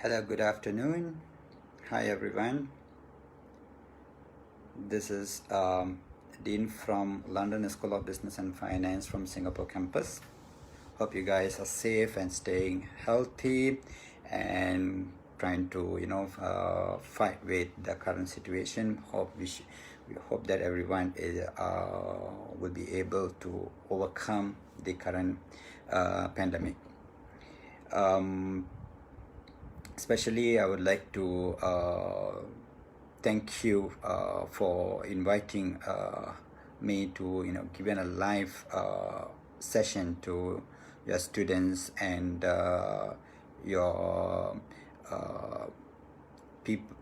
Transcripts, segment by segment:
Hello, good afternoon. Hi, everyone. This is Dean from London School of Business and Finance from Singapore campus. Hope you guys are safe and staying healthy and trying to, fight with the current situation. We hope that everyone will be able to overcome the current pandemic. Especially, I would like to thank you for inviting me to given a live session to your students and your people,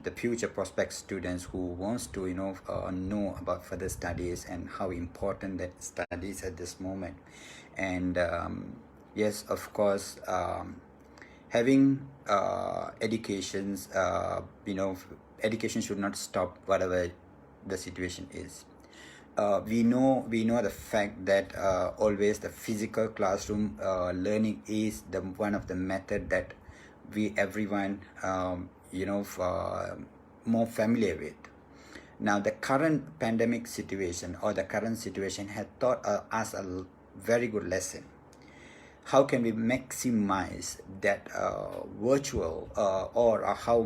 the future prospect students who wants to know about further studies and how important that studies at this moment. And yes, of course, having educations, education should not stop whatever the situation is. We know the fact that always the physical classroom learning is the one of the method that everyone more familiar with. Now the current pandemic situation or the current situation had taught us a very good lesson. How can we maximize that virtual or how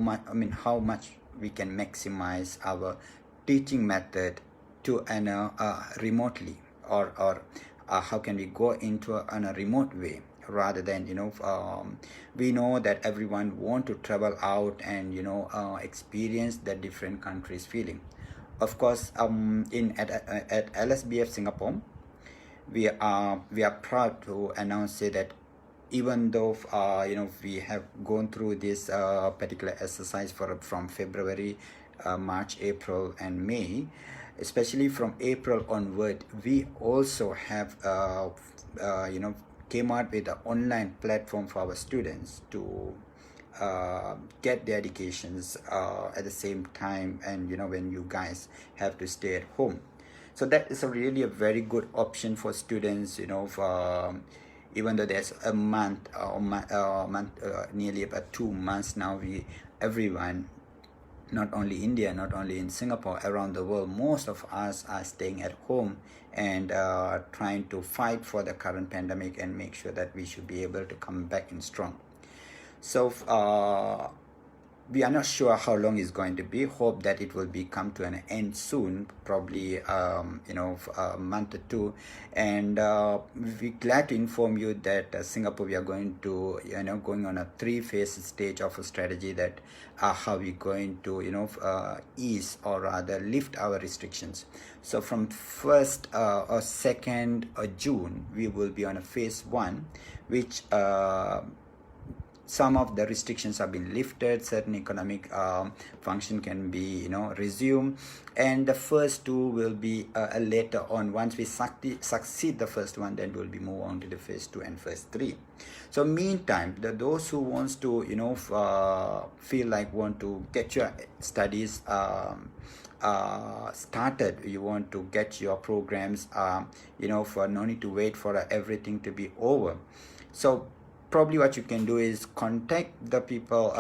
much we can maximize our teaching method to remotely, or how can we go into a remote way rather than we know that everyone want to travel out and experience the different countries feeling. Of course, at Lsbf Singapore, we are proud to announce that even though we have gone through this particular exercise from February, March, April, and May, especially from April onward, we also have came out with an online platform for our students to get their educations at the same time, and when you guys have to stay at home. So that is really a very good option for students, even though there's a month, nearly about 2 months now, everyone, not only India, not only in Singapore, around the world, most of us are staying at home and trying to fight for the current pandemic and make sure that we should be able to come back in strong. So we are not sure how long it's going to be. Hope that it will come to an end soon, probably a month or two. And we're glad to inform you that Singapore, we are going to going on a 3-phase stage of a strategy that how we're going to ease or rather lift our restrictions. So from 1st or 2nd of June, we will be on a phase 1, which some of the restrictions have been lifted, certain economic function can be resumed, and the first 2 will be later on. Once we succeed the first one, then we'll be move on to the phase 2 and phase 3. So meantime, those who wants to feel like want to get your studies started, you want to get your programs for no need to wait for everything to be over. So probably what you can do is contact the people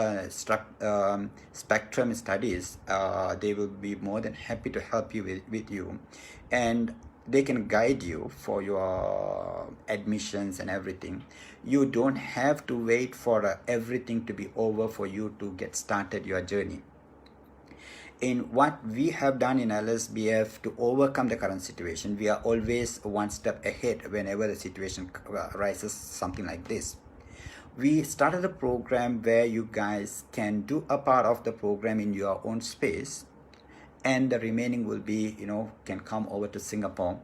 Spectrum Studies. They will be more than happy to help you with you, and they can guide you for your admissions and everything. You don't have to wait for everything to be over for you to get started your journey. In what we have done in Lsbf to overcome the current situation, we are always one step ahead whenever the situation arises, something like this. We started a program where you guys can do a part of the program in your own space, and the remaining will be can come over to Singapore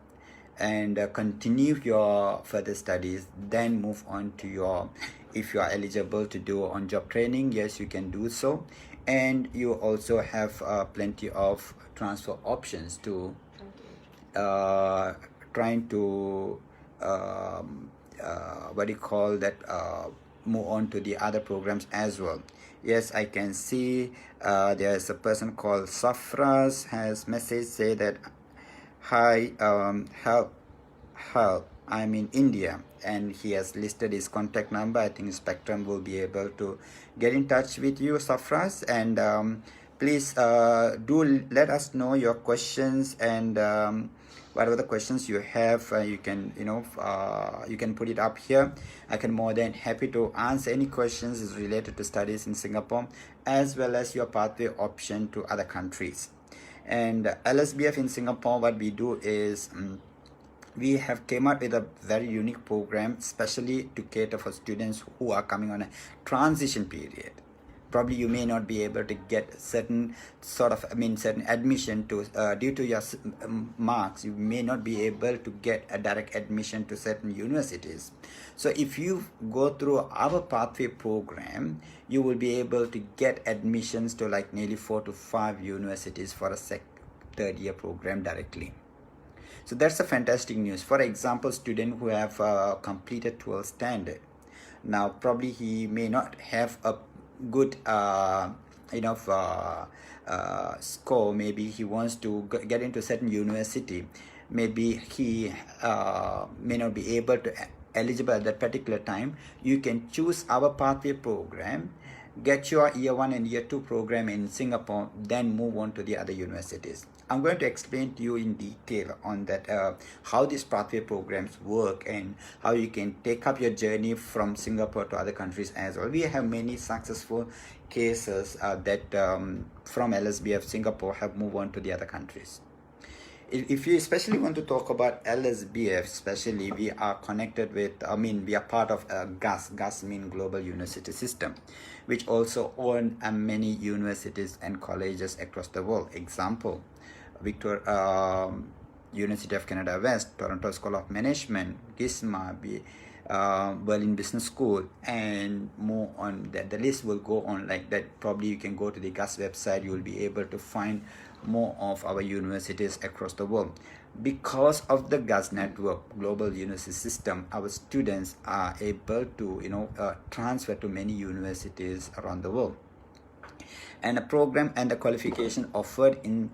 and continue your further studies, then move on to your, if you are eligible to do on-job training, yes, you can do so. And you also have plenty of transfer options to trying to what do you call that, move on to the other programs as well. Yes, I can see there's a person called Safras has message say that hi, help I'm in India, and he has listed his contact number. I think Spectrum will be able to get in touch with you, Safras, and please do let us know your questions, and whatever the questions you have, you can you can put it up here. I can more than happy to answer any questions is related to studies in Singapore, as well as your pathway option to other countries. And LSBF in Singapore, what we do is we have came up with a very unique program, especially to cater for students who are coming on a transition period. Probably you may not be able to get certain sort of, certain admission to, due to your marks, you may not be able to get a direct admission to certain universities. So if you go through our pathway program, you will be able to get admissions to like nearly 4 to 5 universities for a third year program directly. So that's a fantastic news. For example, student who have completed 12th standard. Now, probably he may not have a good score. Maybe he wants to get into certain university. Maybe he may not be able to eligible at that particular time. You can choose our pathway program, get your year 1 and year 2 program in Singapore, then move on to the other universities. I'm going to explain to you in detail on that, how these pathway programs work and how you can take up your journey from Singapore to other countries as well. We have many successful cases that from LSBF Singapore have moved on to the other countries. If you especially want to talk about LSBF, especially we are connected with, we are part of GUS. GUS means Global University System, which also own many universities and colleges across the world. Example, University of Canada West, Toronto School of Management, GISMA, Berlin Business School, and more on that. The list will go on like that. Probably you can go to the GUS website, you will be able to find more of our universities across the world. Because of the GUS network, Global University System, our students are able to transfer to many universities around the world. And the program and the qualification offered in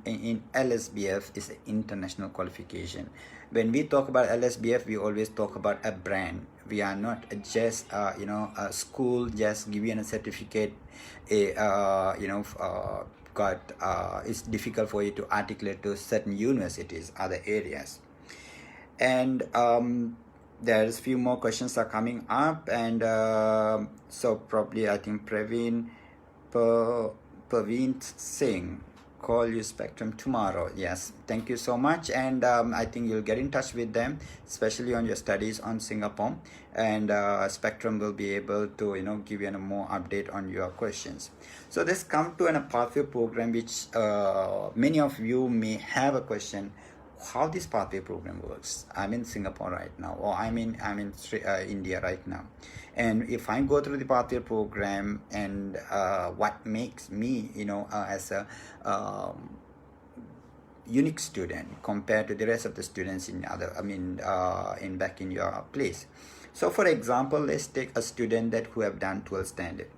LSBF is an international qualification. When we talk about LSBF, we always talk about a brand. We are not just a school just give you a certificate. It's difficult for you to articulate to certain universities, other areas. And there's few more questions are coming up, and so probably I think Praveen Singh, call you Spectrum tomorrow. Yes, thank you so much, and I think you'll get in touch with them, especially on your studies on Singapore, and Spectrum will be able to give you a more update on your questions. So let's come to a pathway program, which many of you may have a question how this pathway program works. I'm in Singapore right now, or I'm in India right now, and if I go through the pathway program, and what makes me as a unique student compared to the rest of the students in other in back in your place. So for example, let's take a student that who have done 12th standard,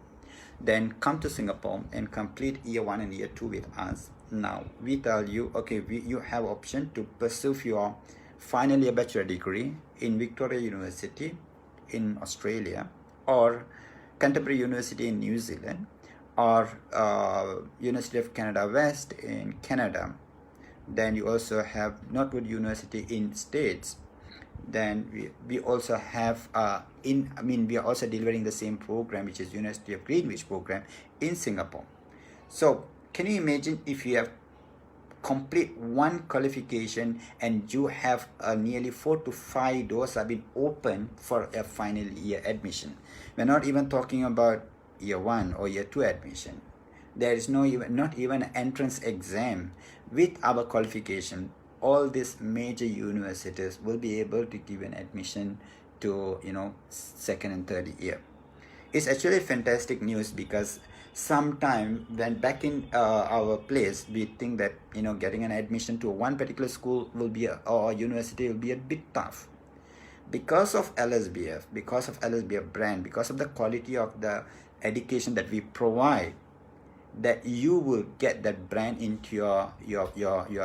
then come to Singapore and complete year 1 and year 2 with us. Now we tell you, okay, you have option to pursue your final year bachelor degree in Victoria University in Australia, or Canterbury University in New Zealand, or University of Canada West in Canada. Then you also have Northwood University in States. Then we also have we are also delivering the same program, which is University of Greenwich program in Singapore. So can you imagine if you have complete one qualification and you have nearly 4 to 5 doors have been open for a final year admission. We're not even talking about year 1 or year 2 admission. There is not even an entrance exam. With our qualification, all these major universities will be able to give an admission to second and third year. It's actually fantastic news, because sometime when back in our place, we think that getting an admission to one particular school will be or university will be a bit tough. Because of LSBF, because of LSBF brand, because of the quality of the education that we provide, that you will get that brand into your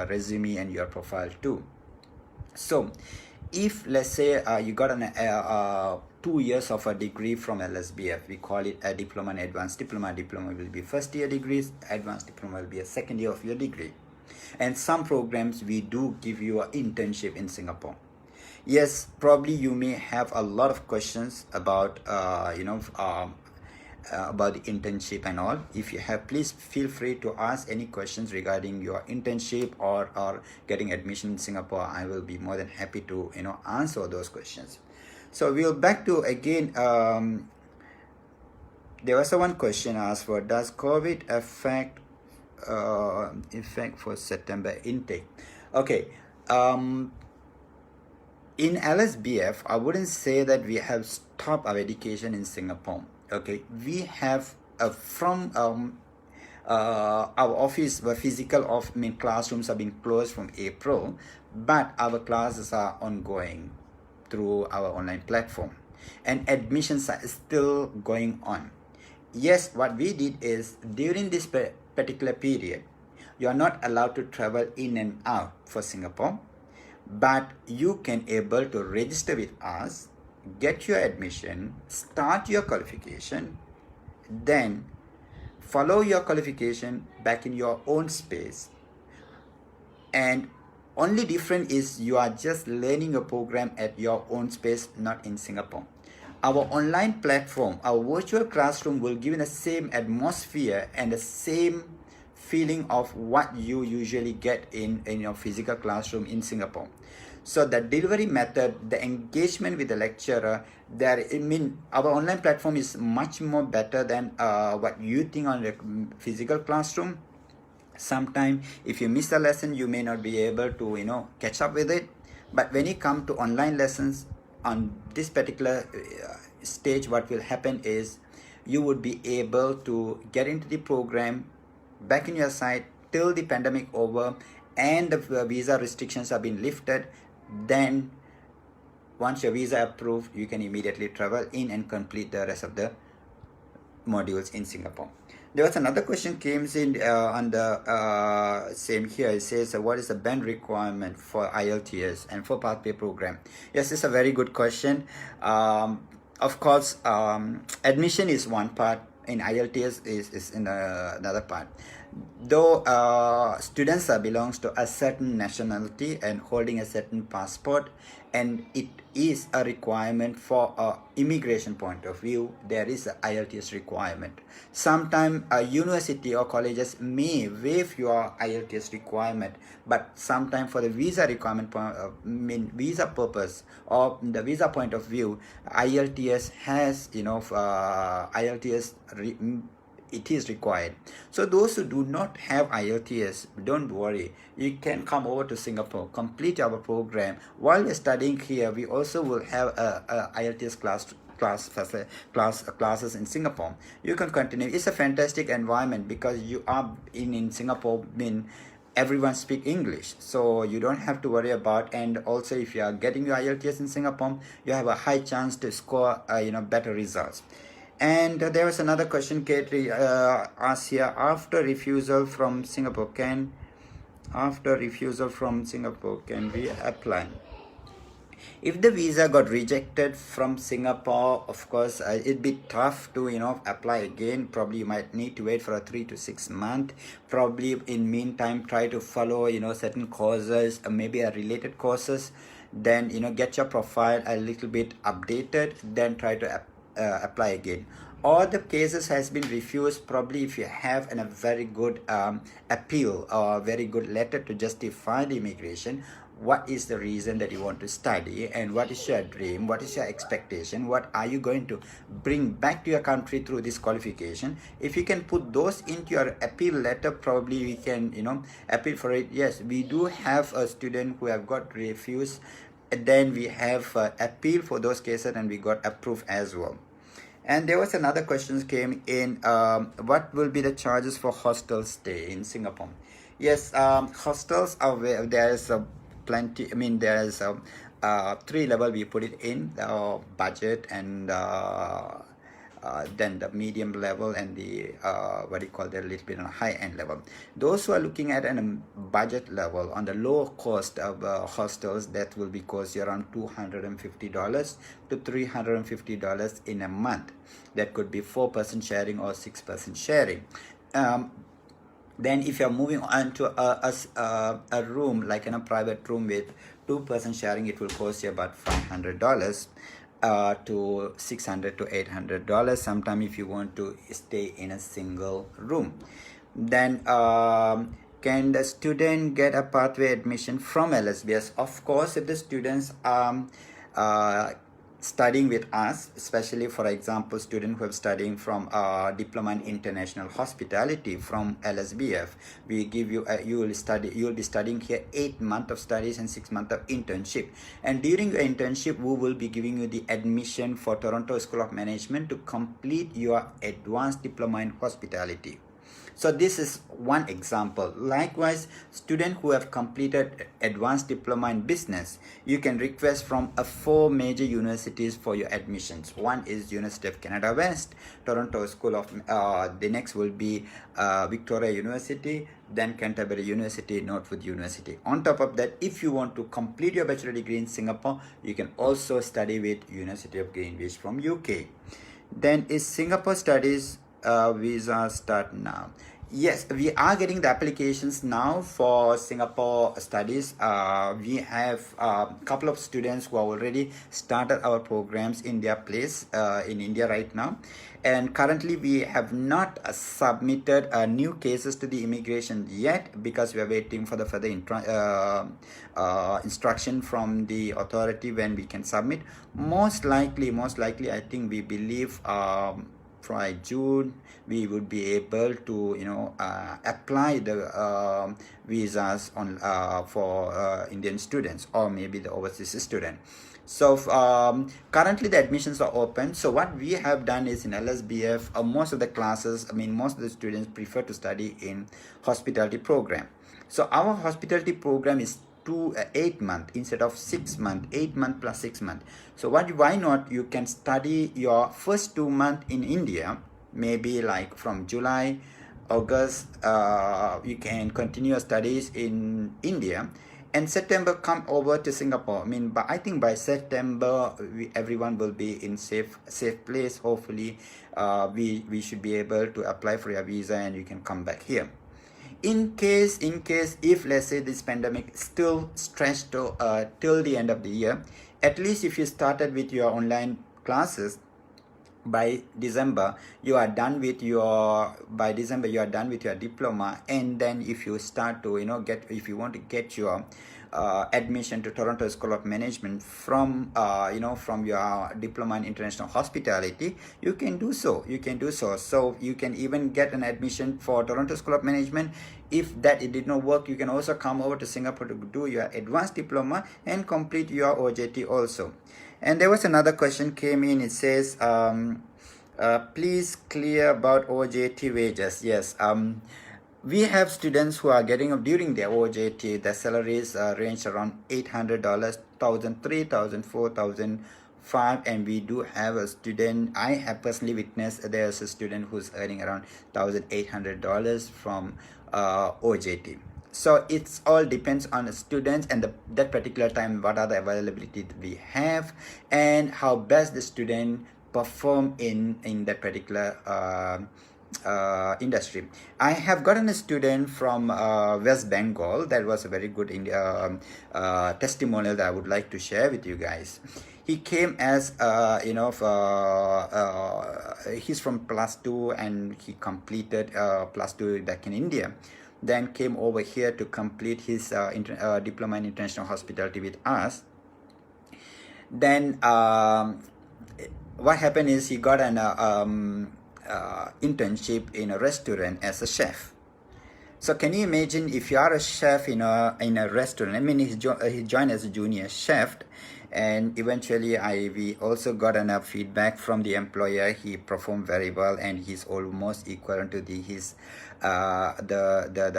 resume and your profile too. So If let's say you got an 2 years of a degree from Lsbf, we call it a diploma and advanced diploma. Diploma will be first year degrees, advanced diploma will be a second year of your degree. And some programs we do give you an internship in Singapore. Yes, probably you may have a lot of questions about about the internship and all. If you have, please feel free to ask any questions regarding your internship or getting admission in Singapore. I will be more than happy to answer those questions. So we'll back to again, there was one question asked for, does COVID affect for September intake? Okay, in Lsbf, I wouldn't say that we have stopped our education in Singapore. Okay, we have from our office, the physical classrooms have been closed from April, but our classes are ongoing through our online platform, and admissions are still going on. Yes, what we did is during this particular period, you are not allowed to travel in and out for Singapore, but you can able to register with us, get your admission, start your qualification, then follow your qualification back in your own space. And only different is you are just learning a program at your own space, not in Singapore. Our online platform, our virtual classroom will give you the same atmosphere and the same feeling of what you usually get in your physical classroom in Singapore. So the delivery method, the engagement with the lecturer, our online platform is much more better than what you think on the physical classroom. Sometimes if you miss a lesson, you may not be able to catch up with it. But when you come to online lessons, on this particular stage, what will happen is you would be able to get into the program back in your site till the pandemic over and the visa restrictions have been lifted. Then once your visa approved, you can immediately travel in and complete the rest of the modules in Singapore. There was another question came in on the same here. It says, what is the band requirement for Ielts and for pathway program? Yes, it's a very good question. Of course, admission is one part, and Ielts is in another part. Though students belongs to a certain nationality and holding a certain passport, and it is a requirement for immigration point of view, there is a Ielts requirement. Sometimes a university or colleges may waive your Ielts requirement, but sometimes for the visa requirement visa purpose or the visa point of view, Ielts has Ielts it is required. So those who do not have Ielts, don't worry, you can come over to Singapore, complete our program. While you're studying here, we also will have a Ielts classes in Singapore. You can continue. It's a fantastic environment because you are in Singapore, everyone speak English, so you don't have to worry about. And also, if you are getting your Ielts in Singapore, you have a high chance to score better results. And there was another question Katri asked here, after refusal from Singapore, can we apply? If the visa got rejected from Singapore, of course, it'd be tough to apply again. Probably you might need to wait for a 3 to 6 months. Probably in meantime try to follow certain courses, maybe a related courses. Then get your profile a little bit updated. Then try to apply again. All the cases has been refused. Probably if you have a very good appeal or very good letter to justify the immigration, what is the reason that you want to study and what is your dream, what is your expectation, what are you going to bring back to your country through this qualification. If you can put those into your appeal letter, probably we can appeal for it. Yes, we do have a student who have got refused, and then we have appeal for those cases and we got approved as well. And there was another question came in, what will be the charges for hostel stay in Singapore? Yes, hostels are where there is a plenty. There is a 3 level we put it in, budget and then the medium level, and the what do you call that, a little bit on a high end level. Those who are looking at a budget level on the lower cost of hostels, that will be cost you around $250 to $350 in a month. That could be 4-person sharing or 6-person sharing. Then if you're moving on to a room, like in a private room with 2-person sharing, it will cost you about $500 to $600 to $800 sometime if you want to stay in a single room. Then can the student get a pathway admission from Lsbf? Of course, if the students studying with us, especially for example students who are studying from Diploma in International Hospitality from Lsbf, we give you you will be studying here 8 months of studies and 6 months of internship, and during your internship we will be giving you the admission for Toronto School of Management to complete your advanced diploma in hospitality. So this is one example. Likewise, students who have completed advanced diploma in business, you can request from 4 major universities for your admissions. One is University of Canada West, Toronto School of, the next will be Victoria University, then Canterbury University, Northwood University. On top of that, if you want to complete your bachelor degree in Singapore, you can also study with University of Greenwich from UK. Then is Singapore studies visa start now? Yes, we are getting the applications now for Singapore studies. We have a couple of students who have already started our programs in their place in India right now, and currently we have not submitted new cases to the immigration yet, because we are waiting for the further instruction from the authority when we can submit. Most likely I think, we believe by June we would be able to apply the visas on for Indian students, or maybe the overseas student. So currently the admissions are open. So what we have done is, in Lsbf, most of the classes, most of the students prefer to study in hospitality program. So our hospitality program is 8 months instead of 6 months, 8 months plus 6 months. So why not, you can study your first 2 months in India, maybe like from July, August, you can continue your studies in India, and September come over to Singapore. But I think by September everyone will be in safe place. Hopefully we should be able to apply for your visa and you can come back here. In case if let's say this pandemic still stretched to till the end of the year, at least if you started with your online classes, by December you are done with your diploma, and then if you start to if you want to get your admission to Toronto School of Management from from your diploma in international hospitality, you can do so. So you can even get an admission for Toronto School of Management. If that it did not work, you can also come over to Singapore to do your advanced diploma and complete your OJT also. And there was another question came in. It says please clear about OJT wages. Yes, we have students who are getting during their OJT, the salaries range around $800, $1,000, $3,000, $4,000, $5,000, and we do have a student, I have personally witnessed, there's a student who's earning around $1,800 from OJT. So it's all depends on the students and that particular time, what are the availability we have, and how best the student perform in that particular industry. I have gotten a student from West Bengal. That was a very good testimonial that I would like to share with you guys. He came as he's from +2 and he completed +2 back in India, then came over here to complete his diploma in international hospitality with us. Then what happened is he got an internship in a restaurant as a chef. So can you imagine if you are a chef in a restaurant? He joined as a junior chef, and eventually we also got enough feedback from the employer. He performed very well, and he's almost equivalent to the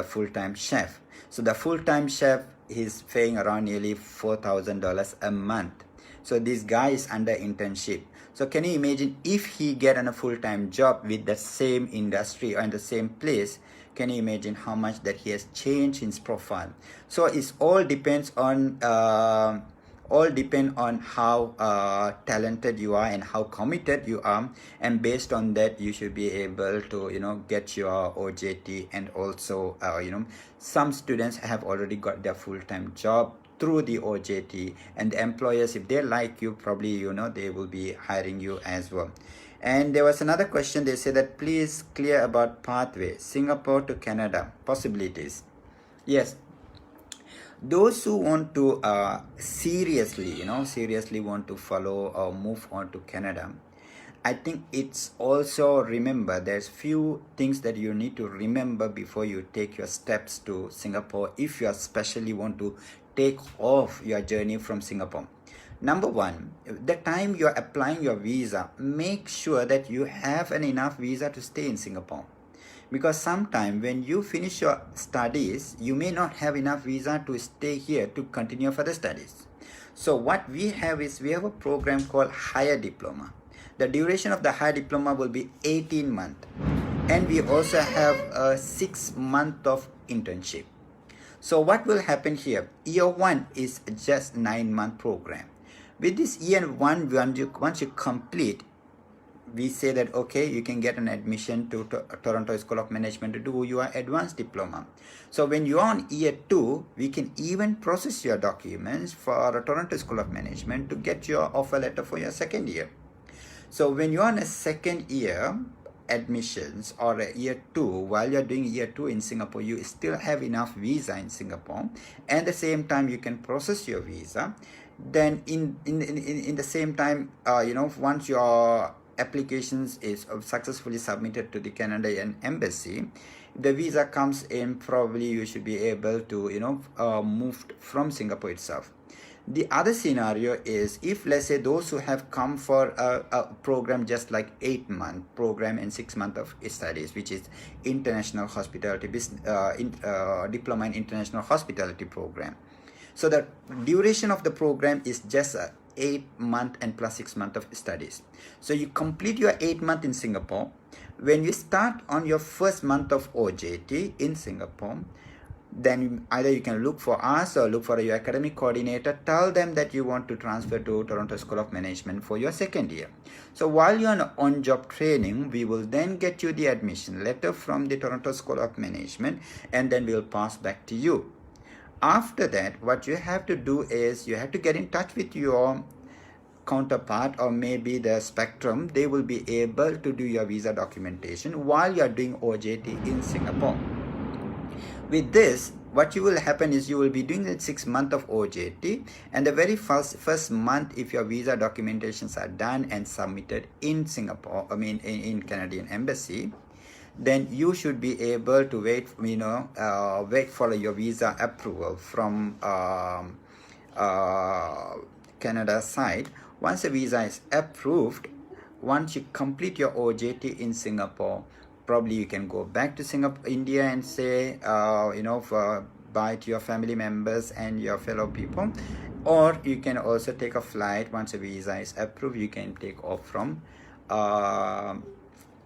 full-time chef. So the full-time chef is paying around nearly $4,000 a month. So this guy is under internship. So can you imagine if he get on a full-time job with the same industry or in the same place? Can you imagine how much that he has changed his profile? So it's all depends on how talented you are and how committed you are, and based on that you should be able to get your OJT. And also some students have already got their full-time job through the OJT, and the employers, if they like you, probably they will be hiring you as well. And there was another question. They said that please clear about pathway Singapore to Canada possibilities. Yes, those who want to seriously want to follow or move on to Canada, I think it's also, remember, there's few things that you need to remember before you take your steps to Singapore, if you especially want to take off your journey from Singapore. Number one, the time you're applying your visa, make sure that you have an enough visa to stay in Singapore. Because sometime when you finish your studies, you may not have enough visa to stay here to continue further studies. So what we have is, we have a program called Higher Diploma. The duration of the Higher Diploma will be 18 months. And we also have a 6 month of internship. So what will happen here? Year 1 is just 9-month program. With this year 1, once you complete, we say that okay, you can get an admission to Toronto School of Management to do your advanced diploma. So when you are on year 2, we can even process your documents for Toronto School of Management to get your offer letter for your second year. So when you're on a second year admissions or a year 2, while you're doing year 2 in Singapore, you still have enough visa in Singapore, and at the same time you can process your visa. Then in the same time, once your applications is successfully submitted to the Canadian embassy, the visa comes in, probably you should be able to move from Singapore itself. The other scenario is, if let's say those who have come for a program just like 8-month program and 6 months of studies, which is International Hospitality Diploma in International Hospitality program. So the duration of the program is just 8 months and plus 6 months of studies. So you complete your 8 months in Singapore. When you start on your first month of OJT in Singapore, then either you can look for us or look for your academic coordinator. Tell them that you want to transfer to Toronto School of Management for your second year. So while you're on job training, we will then get you the admission letter from the Toronto School of Management, and then we'll pass back to you. After that, what you have to do is you have to get in touch with your counterpart or maybe the Spectrum. They will be able to do your visa documentation while you are doing OJT in Singapore. With this, what you will happen is you will be doing the 6 months of OJT, and the very first month, if your visa documentations are done and submitted in Singapore, in Canadian Embassy, then you should be able to wait for your visa approval from Canada side. Once the visa is approved, once you complete your OJT in Singapore, probably you can go back to India and say bye to your family members and your fellow people, or you can also take a flight. Once the visa is approved, you can take off from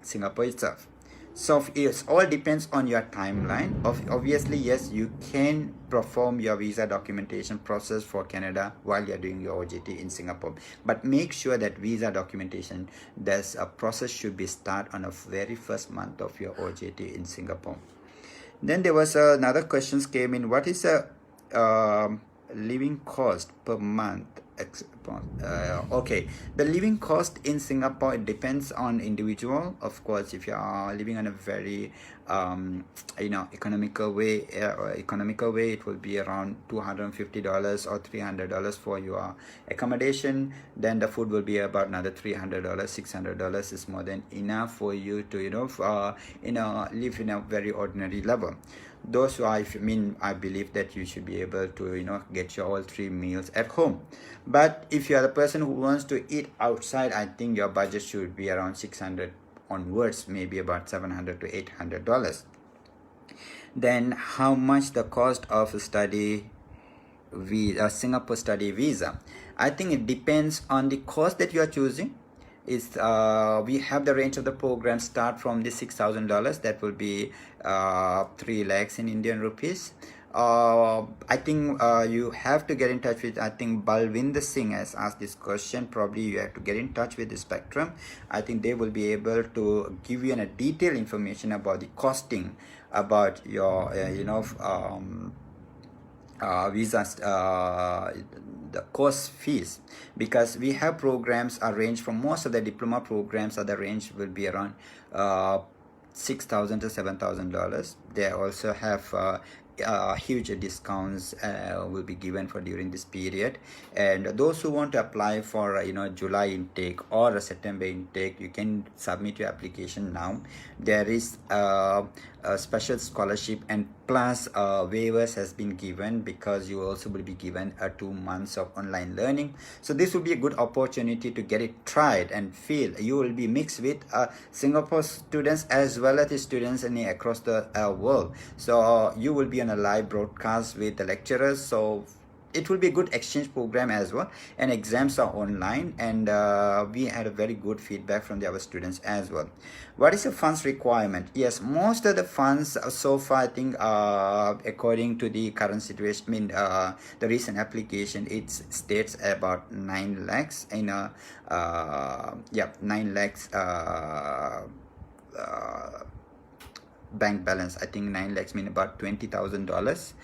Singapore itself. So it all depends on your timeline. Obviously, yes, you can perform your visa documentation process for Canada while you're doing your OJT in Singapore. But make sure that visa documentation, there's a process should be start on the very first month of your OJT in Singapore. Then there was another questions came in. What is the living cost per month? Okay, the living cost in Singapore, it depends on individual. Of course, if you are living in a very economical way, it will be around $250 or $300 for your accommodation. Then the food will be about another $300. $600 is more than enough for you to live in a very ordinary level. Those who I believe that you should be able to get your all 3 meals at home. But if you are the person who wants to eat outside, I think your budget should be around $600 onwards, maybe about $700 to $800. Then how much the cost of a Singapore study visa? I think it depends on the course that you are choosing. Is we have the range of the program start from the $6,000. That will be 3 lakhs in Indian rupees. I think you have to get in touch with, I think Balwinder Singh has asked this question. Probably you have to get in touch with the Spectrum. I think they will be able to give you a detailed information about the costing, about your visas, the course fees, because we have programs range from, most of the diploma programs the range will be around $6,000 to $7,000. They also have huge discounts will be given for during this period. And those who want to apply for July intake or a September intake, you can submit your application now. There is a special scholarship, and plus waivers has been given, because you also will be given 2 months of online learning. So this will be a good opportunity to get it tried and feel. You will be mixed with Singapore students as well as the students across the world. So you will be on a live broadcast with the lecturers. So it will be a good exchange program as well, and exams are online, and we had a very good feedback from our students as well. What is the funds requirement? Yes, most of the funds so far, I think according to the current situation, the recent application, it states about 9 lakhs in 9 lakhs bank balance. I think 9 lakhs mean about $20,000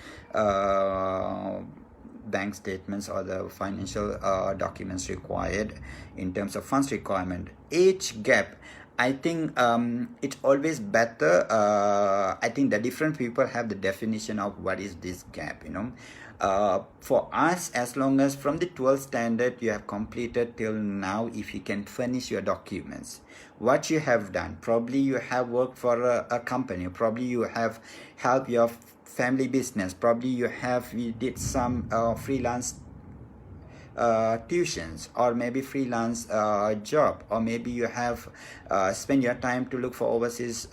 bank statements or the financial documents required in terms of funds requirement. Age gap, I think it's always better. I think the different people have the definition of what is this gap, for us, as long as from the 12th standard you have completed till now, if you can furnish your documents, what you have done, probably you have worked for a company, probably you have helped your family business, probably you did some freelance tuitions, or maybe freelance job, or maybe you have spent your time to look for overseas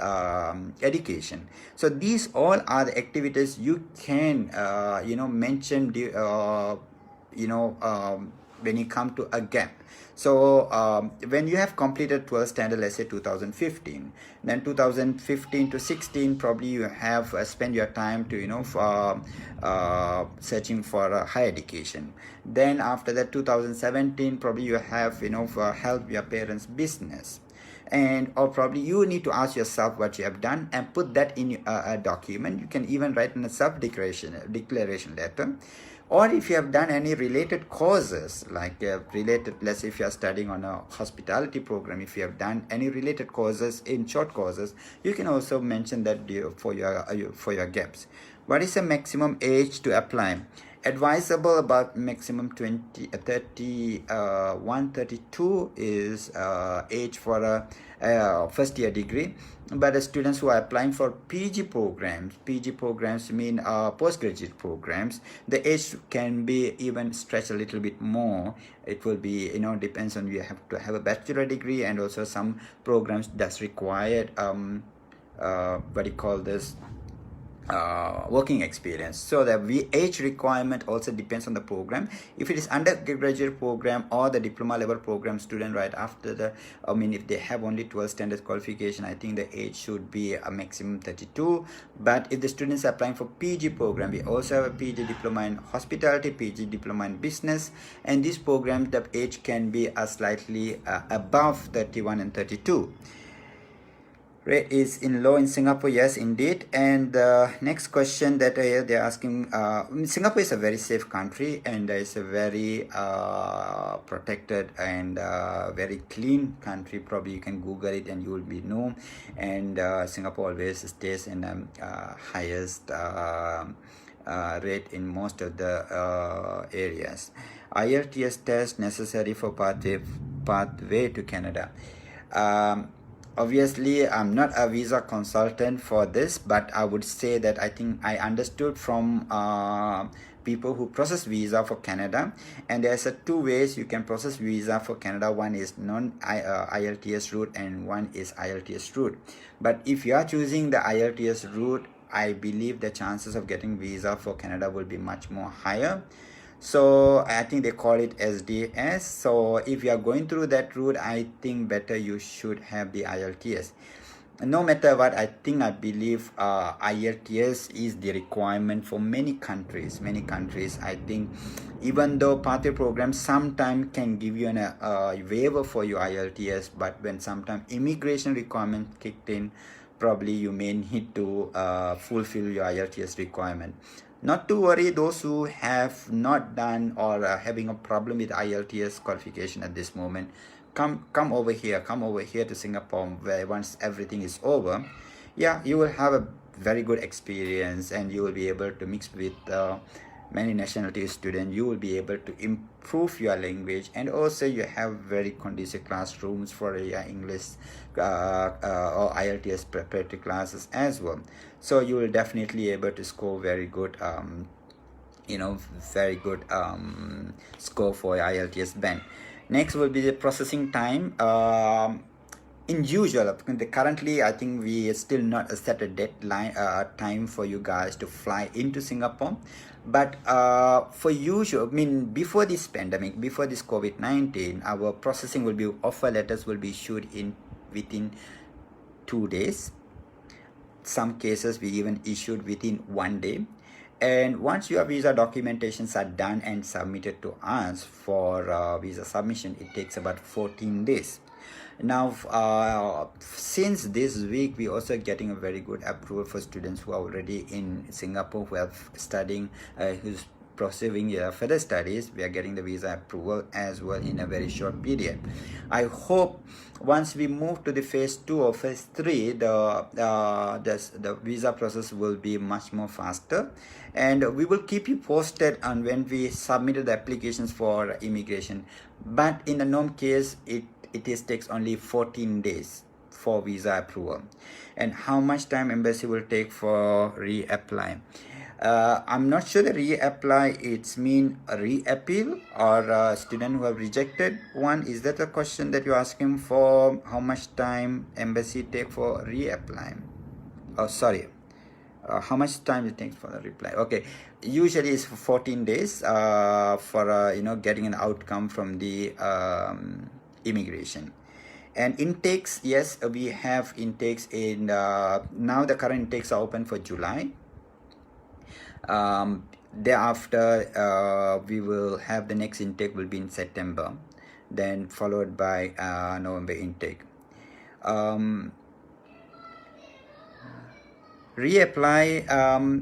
education. So these all are the activities you can mention when you come to a gap. So when you have completed 12th standard, let's say 2015, then 2015 to 16, probably you have spent your time to searching for a higher education. Then after that, 2017, probably you have helped your parents' business, or probably you need to ask yourself what you have done and put that in a document. You can even write in a declaration letter. Or if you have done any related courses, like let's say if you are studying on a hospitality program, if you have done any related courses in short courses, you can also mention that for your gaps. What is the maximum age to apply? Advisable about maximum 32 is age for a first year degree. But the students who are applying for PG programs mean postgraduate programs, the age can be even stretched a little bit more. It will be, depends on, you have to have a bachelor degree, and also some programs that's required working experience. So the age requirement also depends on the program. If it is undergraduate program or the diploma level program student, right after if they have only 12 standard qualification, I think the age should be a maximum 32. But if the students are applying for PG program, we also have a PG diploma in hospitality, PG diploma in business, and this program, the age can be slightly above 31 and 32. Rate is in low in Singapore, yes indeed. And the next question that they're asking, Singapore is a very safe country, and it's a very protected and very clean country. Probably you can Google it and you will be known. And Singapore always stays in the highest rate in most of the areas. Ielts test necessary for pathway to Canada. Obviously, I'm not a visa consultant for this, but I would say that I think I understood from people who process visa for Canada, and there's 2 ways you can process visa for Canada. One is non-IELTS route, and one is IELTS route. But if you are choosing the IELTS route, I believe the chances of getting visa for Canada will be much more higher. So I think they call it SDS. So if you are going through that route, I think better you should have the Ielts. No matter what, I believe Ielts is the requirement for many countries. I think, even though pathway programs sometimes can give you a waiver for your Ielts, but when sometimes immigration requirement kicked in, probably you may need to fulfill your Ielts requirement. Not to worry, those who have not done or having a problem with Ielts qualification at this moment, come over here to Singapore, where once everything is over, yeah, you will have a very good experience, and you will be able to mix with many nationality students. You will be able to improve your language, and also you have very conducive classrooms for your English or Ielts preparatory classes as well. So you will definitely able to score very good very good score for Ielts band. Next will be the processing time. In usual, currently I think we still not set a deadline time for you guys to fly into Singapore, but for usual, before this pandemic, before this COVID-19, our processing will be, offer letters will be issued in within 2 days. Some cases we even issued within 1 day. And once your visa documentations are done and submitted to us for visa submission, it takes about 14 days. Now, since this week, we also getting a very good approval for students who are already in Singapore, who are studying, who's pursuing further studies. We are getting the visa approval as well in a very short period. I hope once we move to the phase 2 or phase 3, the visa process will be much more faster, and we will keep you posted on when we submitted the applications for immigration. But in the norm case, it takes only 14 days for visa approval. And how much time embassy will take for reapply? I'm not sure the reapply, it's mean a reappeal or a student who have rejected one. Is that a question that you're asking for? How much time embassy take for reapply? Oh, sorry. How much time it takes for the reply? Okay, usually it's 14 days for getting an outcome from the immigration. And intakes, yes, we have intakes in now the current intakes are open for July. Thereafter, we will have the next intake will be in September, then followed by November intake. Reapply,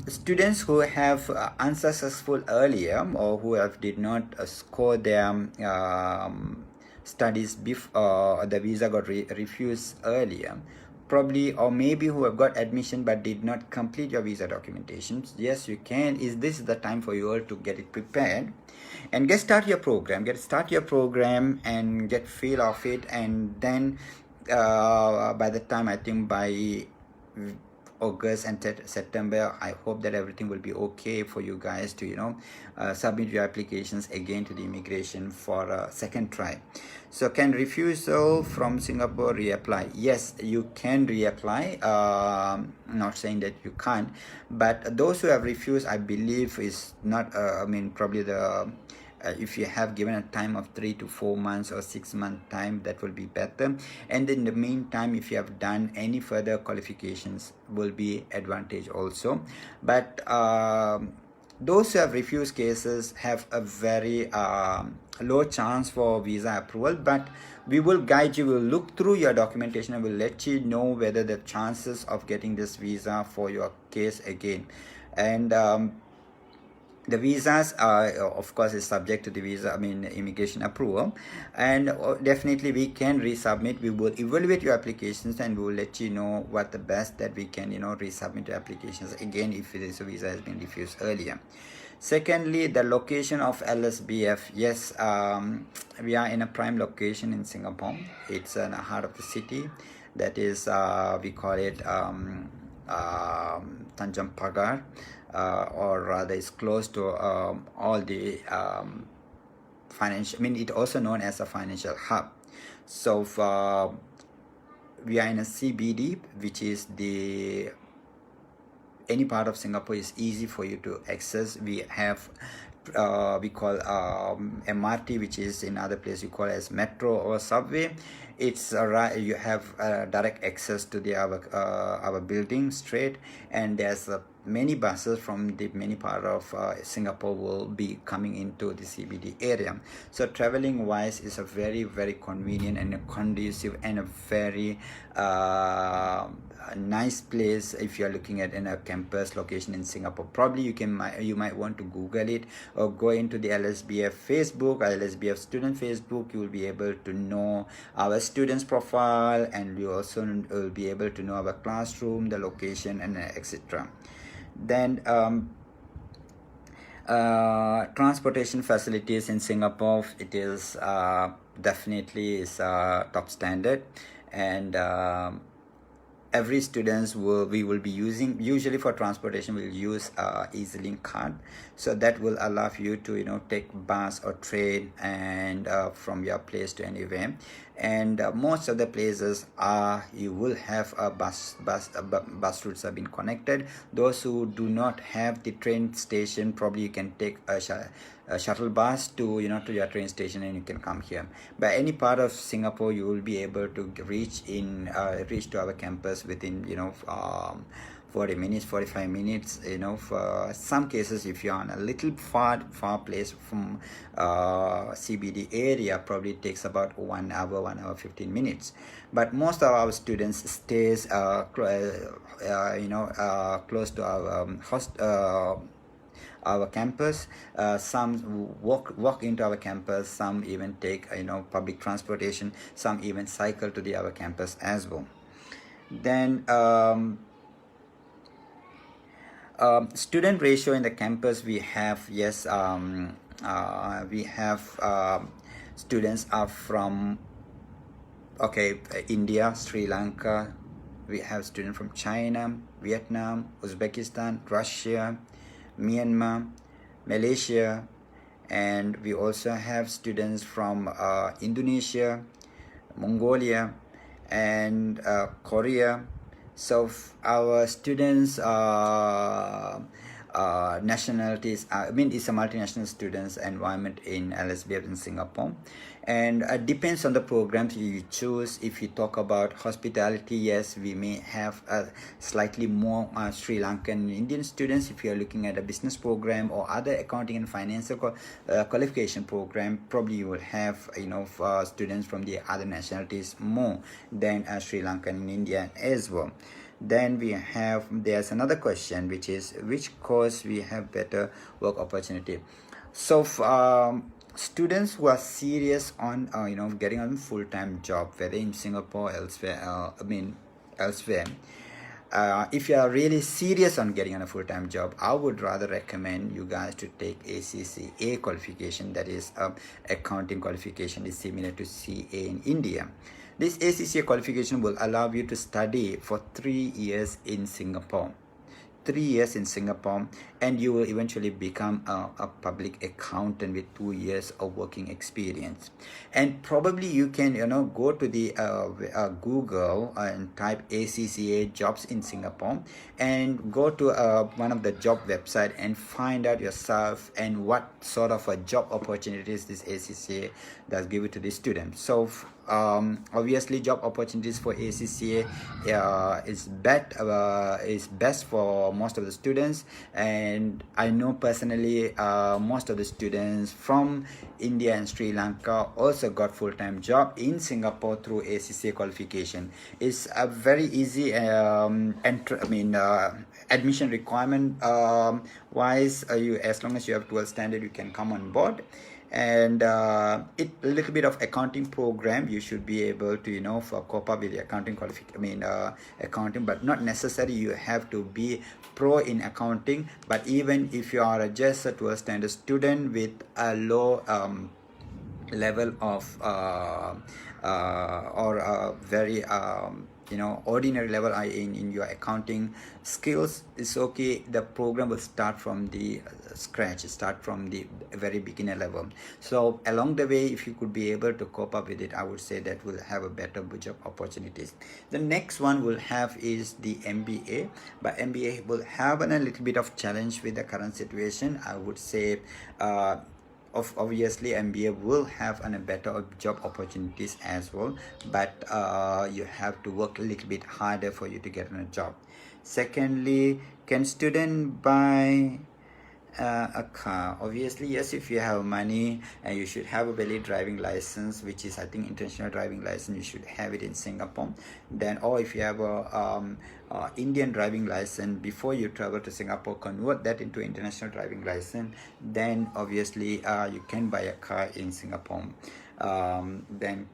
students who have unsuccessful earlier, or who have did not score their studies before the visa got refused earlier, probably, or maybe who have got admission but did not complete your visa documentations. Yes, you can. This is the time for you all to get it prepared and start your program and get feel of it. And then by the time, I think by August and September, I hope that everything will be okay for you guys to submit your applications again to the immigration for a second try. So, can refusal from Singapore reapply? Yes, you can reapply. Not saying that you can't, but those who have refused, I believe, is not probably the if you have given a time of 3 to 4 months or 6 month time, that will be better. And in the meantime, if you have done any further qualifications, will be advantage also. But those who have refused cases have a very low chance for visa approval. But we will guide you, we'll look through your documentation and will let you know whether the chances of getting this visa for your case again. And the visas are, of course, is subject to the immigration approval, and definitely we can resubmit. We will evaluate your applications and we will let you know what the best that we can resubmit your applications again if this visa has been refused earlier. Secondly, the location of Lsbf. Yes, we are in a prime location in Singapore. It's in the heart of the city. That is, we call it Tanjung Pagar. Or rather is close to all the financial, it also known as a financial hub. So we are in a CBD, which is any part of Singapore is easy for you to access. We have we call MRT, which is in other place you call as metro or subway. It's you have direct access to the our building straight, and there's many buses from the many part of Singapore will be coming into the CBD area. So traveling wise is a very convenient and a conducive and a very a nice place if you are looking at in a campus location in Singapore. Probably you might want to Google it or go into the Lsbf Facebook or Lsbf student Facebook. You will be able to know our students profile, and you also will be able to know our classroom, the location, and etc. Then transportation facilities in Singapore, it is definitely is top standard, and every students we will be using, usually for transportation we'll use EasyLink card, so that will allow you to take bus or train and from your place to anywhere. And most of the places you will have a bus routes have been connected. Those who do not have the train station, probably you can take a shuttle bus to to your train station, and you can come here. By any part of Singapore, you will be able to reach to our campus within 40 minutes, 45 minutes. For some cases, if you're on a little far place from CBD area, probably it takes about 1 hour, 1 hour 15 minutes. But most of our students stays close to our campus. Some walk into our campus, some even take public transportation, some even cycle to our campus as well. Then student ratio in the campus, we have students are from India, Sri Lanka. We have students from China, Vietnam, Uzbekistan, Russia, Myanmar, Malaysia, and we also have students from Indonesia, Mongolia, and Korea. So our students nationalities, it's a multinational students environment in Lsbf in Singapore, and it depends on the programs you choose. If you talk about hospitality, yes, we may have slightly more Sri Lankan Indian students. If you are looking at a business program or other accounting and financial qualification program, probably you will have students from the other nationalities more than Sri Lankan and Indian as well. Then there's another question, which is which course we have better work opportunity. So students who are serious on getting a full-time job, whether in Singapore or elsewhere, elsewhere, if you are really serious on getting a full-time job, I would rather recommend you guys to take ACCA qualification. That is accounting qualification, is similar to CA in India. This ACCA qualification will allow you to study for 3 years in Singapore. 3 years in Singapore, and you will eventually become a public accountant with 2 years of working experience. And probably you can go to the Google and type ACCA jobs in Singapore, and go to one of the job website and find out yourself and what sort of a job opportunities this ACCA does give it to the students. So obviously job opportunities for ACCA is best for most of the students, and I know personally most of the students from India and Sri Lanka also got full-time job in Singapore through ACCA qualification. It's a very easy admission requirement wise. As long as you have 12 standard, you can come on board. And it a little bit of accounting program, you should be able to cope up with the accounting accounting, but not necessarily you have to be pro in accounting. But even if you are just a 12 standard student with a low level of or a very ordinary level in your accounting skills, it's okay. The program will start from the scratch, start from the very beginner level. So along the way, if you could be able to cope up with it, I would say that will have a better job opportunities. The next one we'll have is the MBA, but MBA will have a little bit of challenge with the current situation. I would say obviously MBA will have a better job opportunities as well, but you have to work a little bit harder for you to get a job. Secondly, can student buy a car? Obviously yes, if you have money, and you should have a valid driving license, which is I think international driving license. You should have it in Singapore. Then, or if you have a Indian driving license, before you travel to Singapore, convert that into international driving license, then obviously you can buy a car in Singapore. Then,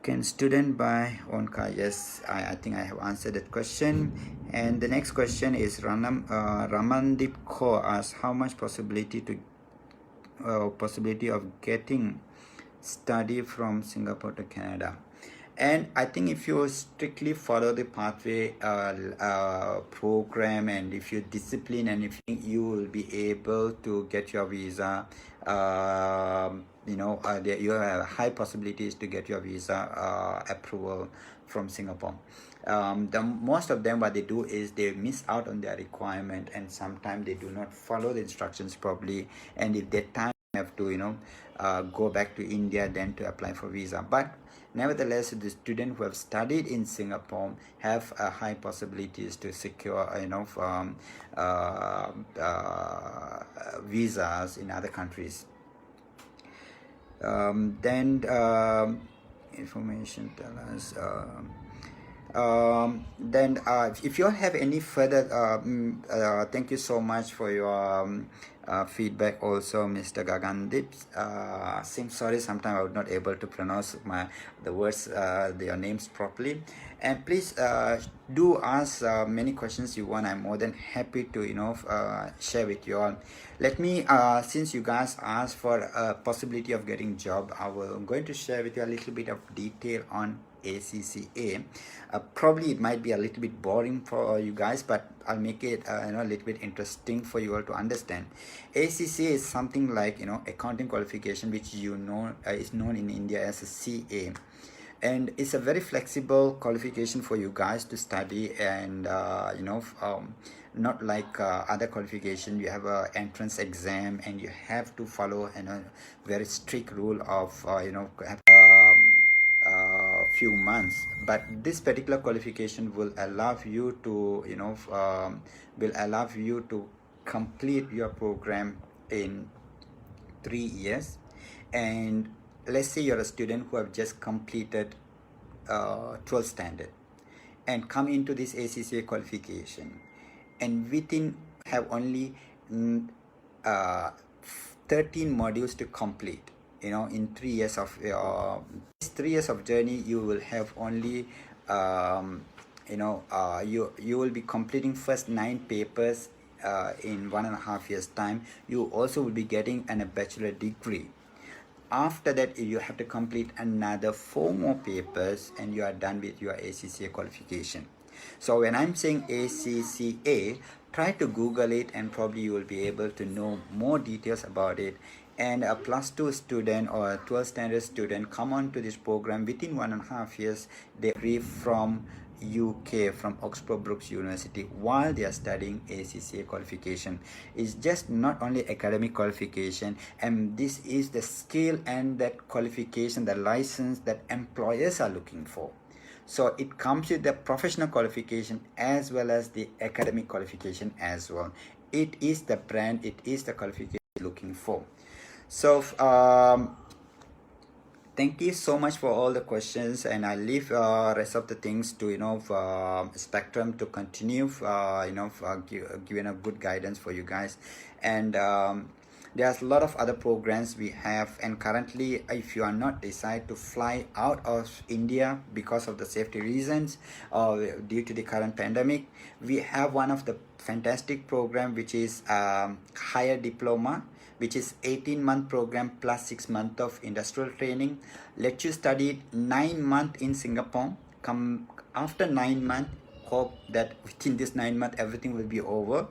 can student buy own car? Yes, I think I have answered that question. And the next question is Ramandip Kaur asks, how much possibility of getting study from Singapore to Canada? And I think if you strictly follow the pathway program, and if you discipline, and if you will be able to get your visa, you have high possibilities to get your visa approval from Singapore. Most of them, what they do is they miss out on their requirement, and sometimes they do not follow the instructions properly, and if they time have to go back to India then to apply for visa. But nevertheless, the students who have studied in Singapore have high possibilities to secure visas in other countries. Then information tell us. Then if you have any further thank you so much for your feedback also, Mr. Gagandip. Sorry, sometimes I was not able to pronounce the words, your names properly. And please do ask many questions you want. I'm more than happy to share with you all. Let me since you guys asked for a possibility of getting job, I'm going to share with you a little bit of detail on ACCA. Probably it might be a little bit boring for you guys, but I'll make it a little bit interesting for you all to understand. ACCA is something like accounting qualification, which is known in India as a CA, and it's a very flexible qualification for you guys to study. And not like other qualification, you have a entrance exam, and you have to follow very strict rule of few months. But this particular qualification will allow you to complete your program in 3 years. And let's say you're a student who have just completed 12th standard and come into this ACCA qualification, and within have only 13 modules to complete. In 3 years of this 3 years of journey, you will have only you will be completing first 9 papers in 1.5 years time. You also will be getting a bachelor degree. After that, you have to complete another 4 more papers, and you are done with your ACCA qualification. So when I'm saying ACCA, try to Google it, and probably you will be able to know more details about it. And a +2 student or a 12th standard student come on to this program within 1.5 years. They agree from UK, from Oxford Brookes University, while they are studying ACCA qualification. It's just not only academic qualification, and this is the skill and that qualification, the license that employers are looking for. So it comes with the professional qualification as well as the academic qualification as well. It is the brand, it is the qualification looking for. So thank you so much for all the questions, and I leave rest of the things to Spectrum to continue giving a good guidance for you guys. And there's a lot of other programs we have, and currently if you are not decide to fly out of India because of the safety reasons or due to the current pandemic, we have one of the fantastic program, which is higher diploma, which is 18-month program plus 6 months of industrial training. Let you study 9 months in Singapore come after 9 months. Hope that within this 9 months everything will be over,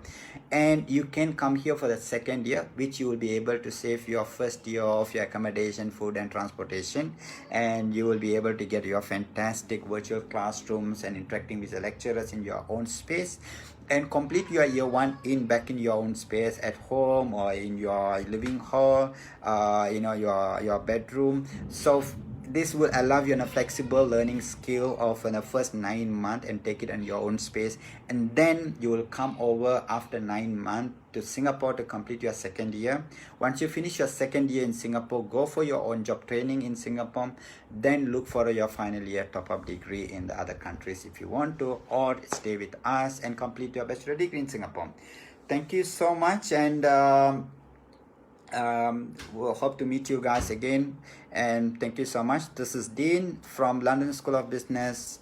and you can come here for the second year, which you will be able to save your first year of your accommodation, food and transportation, and you will be able to get your fantastic virtual classrooms and interacting with the lecturers in your own space, and complete your year one back in your own space at home or in your living hall, your bedroom. So this will allow you a flexible learning skill of the first 9 months and take it in your own space, and then you will come over after 9 months to Singapore to complete your second year. Once you finish your second year in Singapore, go for your own job training in Singapore, then look for your final year top-up degree in the other countries if you want to, or stay with us and complete your bachelor degree in Singapore. Thank you so much, and we'll hope to meet you guys again, and thank you so much. This is Dean from London School of Business,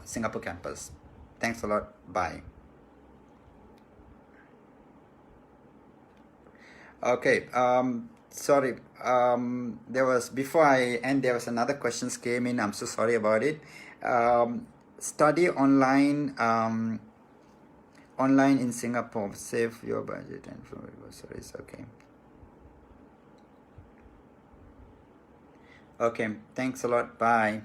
Singapore campus. Thanks a lot. Bye. Okay, sorry, there was, before I end, there was another questions came in. I'm so sorry about it. Study online online in Singapore, save your budget and for groceries. Okay. Okay, thanks a lot. Bye.